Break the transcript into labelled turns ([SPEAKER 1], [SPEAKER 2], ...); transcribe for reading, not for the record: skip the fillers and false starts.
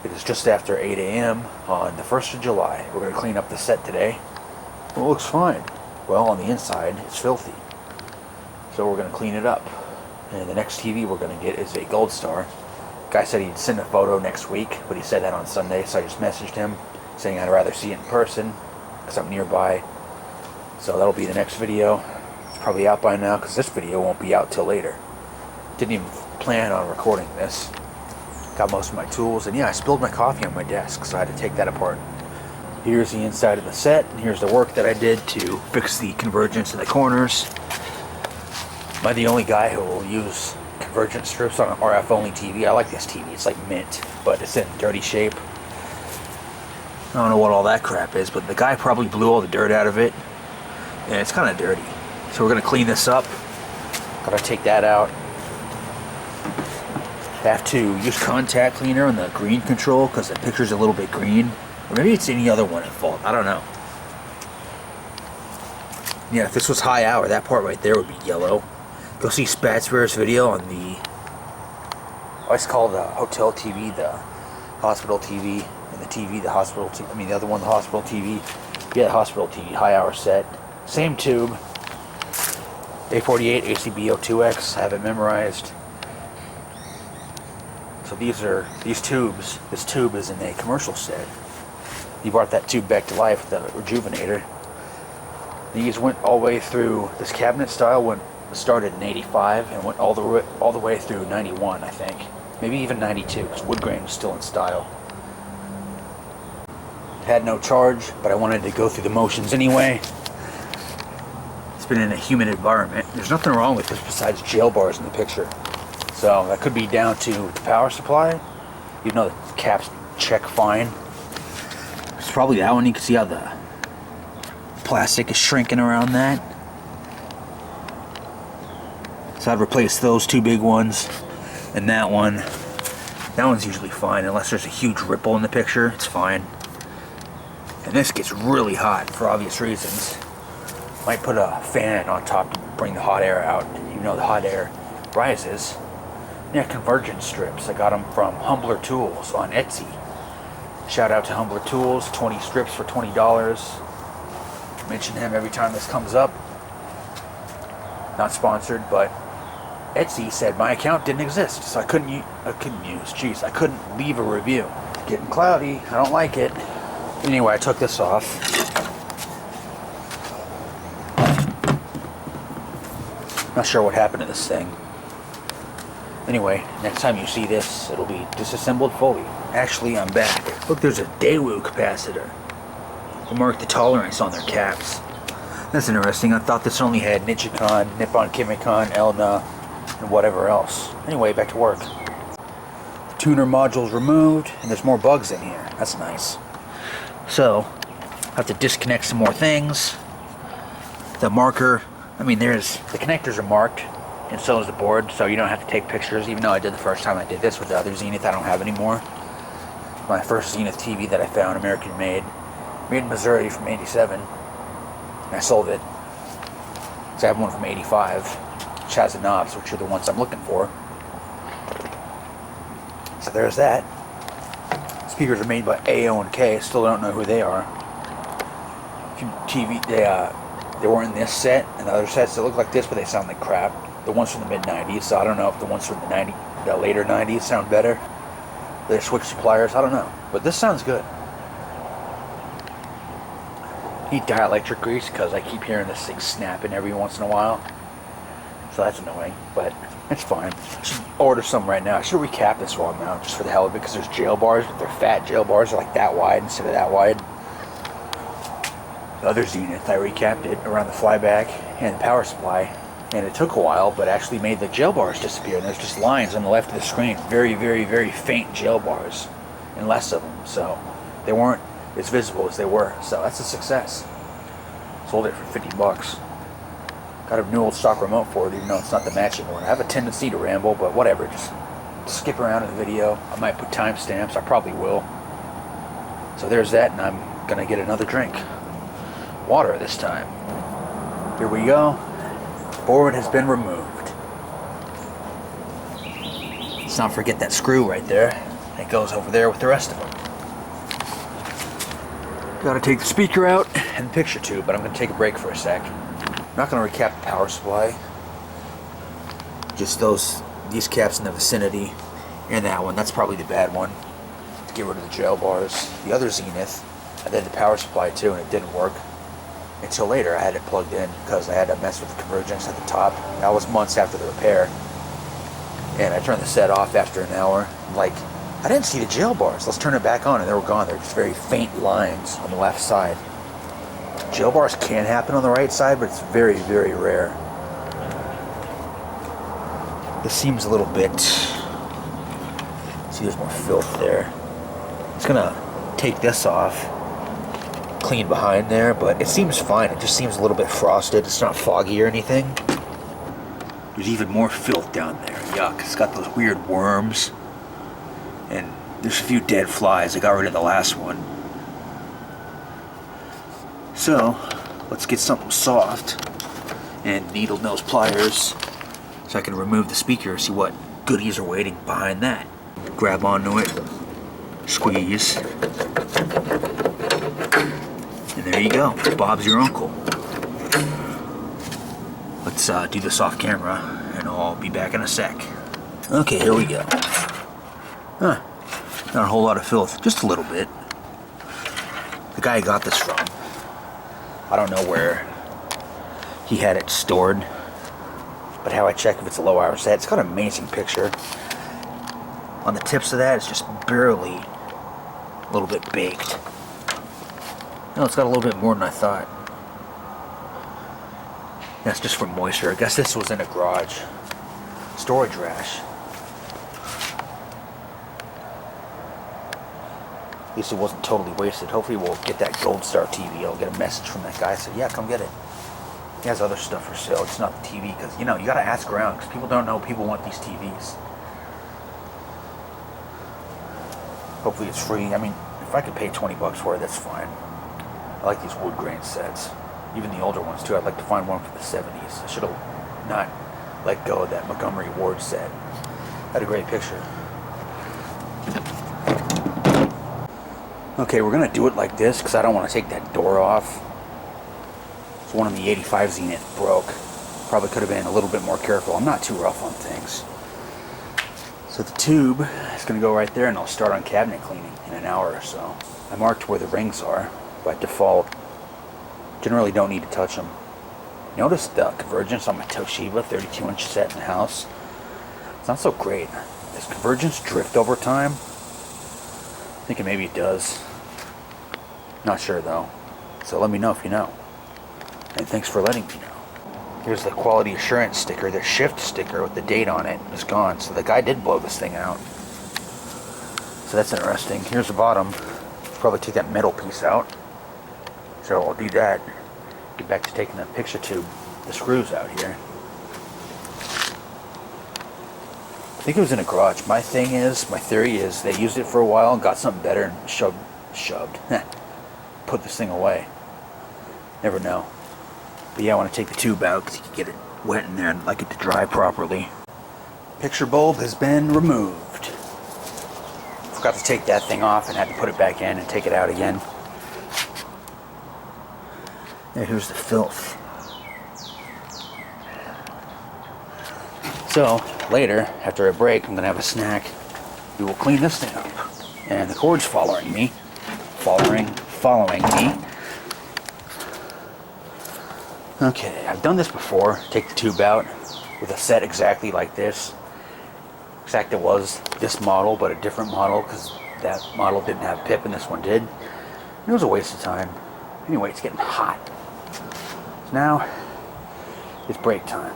[SPEAKER 1] It is just after 8 a.m. on the 1st of July. We're going to clean up the set today. Well, it looks fine. Well, on the inside, it's filthy. So we're going to clean it up. And the next TV we're going to get is a Gold Star. Guy said he'd send a photo next week, but he said that on Sunday, so I just messaged him saying I'd rather see it in person because I'm nearby. So that'll be the next video. It's probably out by now because this video won't be out till later. Didn't even plan on recording this. Got most of my tools, and yeah, I spilled my coffee on my desk, so I had to take that apart. Here's the inside of the set, and here's the work that I did to fix the convergence in the corners. Am I the only guy who will use convergence strips on an RF only TV? I like this TV, it's like mint, but it's in dirty shape. I don't know what all that crap is, but the guy probably blew all the dirt out of it, and it's kind of dirty. So we're going to clean this up. Gotta take that out. Have to use contact cleaner on the green control because the picture's a little bit green. Or maybe it's any other one at fault. I don't know. Yeah, if this was high hour, that part right there would be yellow. Go see Spatzbear's video on the... I always call the hotel TV the hospital TV. And the TV the hospital TV. I mean the other one the hospital TV. Yeah, the hospital TV. High hour set. Same tube. A48 ACB02X. Have it memorized. So these tubes, this tube is in a commercial set. You brought that tube back to life with the rejuvenator. These went all the way through, this cabinet style started in 85 and went all the way through 91, I think. Maybe even 92, because wood grain was still in style. Had no charge, but I wanted to go through the motions anyway. It's been in a humid environment. There's nothing wrong with this besides jail bars in the picture. So that could be down to the power supply. You know the caps check fine. It's probably that one. You can see how the plastic is shrinking around that. So I'd replace those two big ones and that one. That one's usually fine unless there's a huge ripple in the picture. It's fine. And this gets really hot for obvious reasons. Might put a fan on top to bring the hot air out. You know the hot air rises. Yeah, convergence strips. I got them from Humbler Tools on Etsy. Shout out to Humbler Tools. 20 strips for $20. Mention him every time this comes up. Not sponsored, but Etsy said my account didn't exist, so I couldn't leave a review. Getting cloudy. I don't like it. Anyway, I took this off. Not sure what happened to this thing. Anyway, next time you see this, it'll be disassembled fully. Actually, I'm back. Look, there's a Daewoo capacitor. They mark the tolerance on their caps. That's interesting. I thought this only had Nichicon, Nippon Kimicon, Elna, and whatever else. Anyway, back to work. The tuner module's removed, and there's more bugs in here. That's nice. So, I have to disconnect some more things. The marker, the connectors are marked. And so is the board, so you don't have to take pictures, even though I did the first time I did this with the other Zenith I don't have anymore. My first Zenith TV that I found, American made in Missouri from 87. And I sold it. So I have one from 85, which has the knobs, which are the ones I'm looking for. So there's that. Speakers are made by A.O.K. Still don't know who they are. They weren't in this set, and the other sets that look like this, but they sound like crap. The ones from the mid-90s, so I don't know if the ones from the later 90s sound better. They switch suppliers, I don't know. But this sounds good. Need dielectric grease because I keep hearing this thing snapping every once in a while. So that's annoying, but it's fine. I should order some right now. I should recap this while I'm out, just for the hell of it, because there's jail bars, but they're fat jail bars. They're like that wide instead of that wide. The other Zenith, I recapped it around the flyback and the power supply. And it took a while, but actually made the jail bars disappear. And there's just lines on the left of the screen. Very, very, very faint jail bars. And less of them. So they weren't as visible as they were. So that's a success. Sold it for 50 bucks. Got a new old stock remote for it, even though it's not the matching one. I have a tendency to ramble, but whatever. Just skip around in the video. I might put timestamps. I probably will. So there's that, and I'm going to get another drink. Water this time. Here we go. Board has been removed. Let's not forget that screw right there. And it goes over there with the rest of them. Gotta take the speaker out and the picture tube, but I'm gonna take a break for a sec. I'm not gonna recap the power supply. Just these caps in the vicinity, and that one. That's probably the bad one. Get rid of the gel bars. The other Zenith, I did the power supply too, and it didn't work until later. I had it plugged in because I had to mess with the convergence at the top. That was months after the repair, and I turned the set off after an hour. Like, I didn't see the gel bars. Let's turn it back on, and they were gone. They're just very faint lines on the left side. Gel bars can happen on the right side, but it's very, very rare. This seems a little bit... See, there's more filth there. It's gonna take this off, clean behind there, but it seems fine. It just seems a little bit frosted. It's not foggy or anything. There's even more filth down there. Yuck. It's got those weird worms. And there's a few dead flies. I got rid of the last one. So, let's get something soft and needle nose pliers so I can remove the speaker, see what goodies are waiting behind that. Grab onto it, squeeze, and there you go. Bob's your uncle. Let's do this off camera, and I'll be back in a sec. Okay, here we go. Huh, not a whole lot of filth, just a little bit. The guy I got this from, I don't know where he had it stored, but how I check if it's a low hour set, it's got an amazing picture. On the tips of that, it's just barely a little bit baked. No, it's got a little bit more than I thought. That's just from moisture. I guess this was in a garage storage rash. At least it wasn't totally wasted. Hopefully we'll get that Gold Star TV. I'll get a message from that guy. I said, yeah, come get it. He has other stuff for sale. It's not the TV, because, you know, you got to ask around, because people don't know people want these TVs. Hopefully it's free. I mean, if I could pay 20 bucks for it, that's fine. I like these wood grain sets. Even the older ones, too. I'd like to find one for the 70s. I should have not let go of that Montgomery Ward set. Had a great picture. Okay, we're going to do it like this because I don't want to take that door off. It's one of the 85 Zenith broke. Probably could have been a little bit more careful. I'm not too rough on things. So the tube is going to go right there, and I'll start on cabinet cleaning in an hour or so. I marked where the rings are by default. Generally don't need to touch them. Notice the convergence on my Toshiba 32-inch set in the house. It's not so great. Does convergence drift over time? Thinking maybe it does. Not sure though. So let me know if you know. And thanks for letting me know. Here's the quality assurance sticker. The shift sticker with the date on it is gone. So the guy did blow this thing out. So that's interesting. Here's the bottom. Probably take that metal piece out. So I'll do that. Get back to taking the picture tube, the screws out here. I think it was in a garage. My theory is they used it for a while and got something better and shoved. Put this thing away. Never know. But yeah, I want to take the tube out because you can get it wet in there and I'd like it to dry properly. Picture bulb has been removed. Forgot to take that thing off and had to put it back in and take it out again. There, here's the filth. So, later, after a break, I'm going to have a snack. We will clean this thing up. And the cord's following me. Following me. Okay, I've done this before. Take the tube out with a set exactly like this. In fact, it was this model, but a different model, because that model didn't have pip and this one did. It was a waste of time. Anyway, it's getting hot. So now, it's break time.